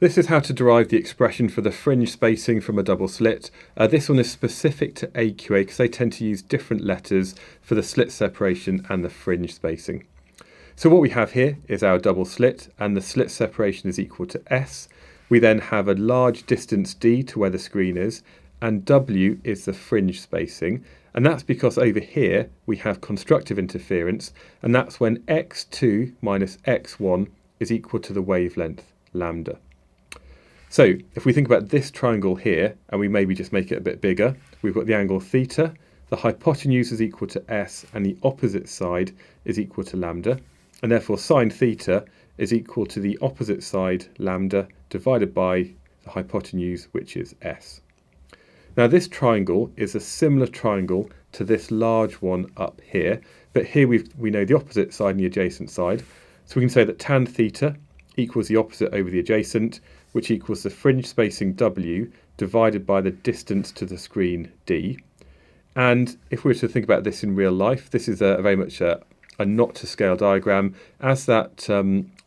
This is how to derive the expression for the fringe spacing from a double slit. This one is specific to AQA because they tend to use different letters for the slit separation and the fringe spacing. So what we have here is our double slit, and the slit separation is equal to S. We then have a large distance d to where the screen is, and W is the fringe spacing. And that's because over here we have constructive interference, and that's when x2 minus x1 is equal to the wavelength lambda. So if we think about this triangle here, and we maybe just make it a bit bigger, we've got the angle theta, the hypotenuse is equal to S, and the opposite side is equal to lambda, and therefore sine theta is equal to the opposite side lambda divided by the hypotenuse, which is S. Now this triangle is a similar triangle to this large one up here, but here we know the opposite side and the adjacent side, so we can say that tan theta equals the opposite over the adjacent, which equals the fringe spacing W divided by the distance to the screen D. And if we were to think about this in real life, this is very much a not to scale diagram. As that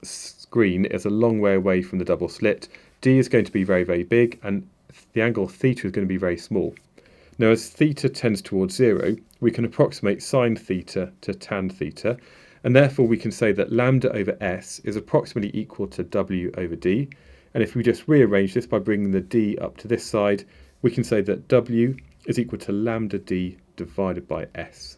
screen is a long way away from the double slit, D is going to be very, very big, and the angle theta is going to be very small. Now, as theta tends towards 0, we can approximate sine theta to tan theta, and therefore we can say that lambda over S is approximately equal to W over D. And if we just rearrange this by bringing the D up to this side, we can say that W is equal to lambda D divided by S.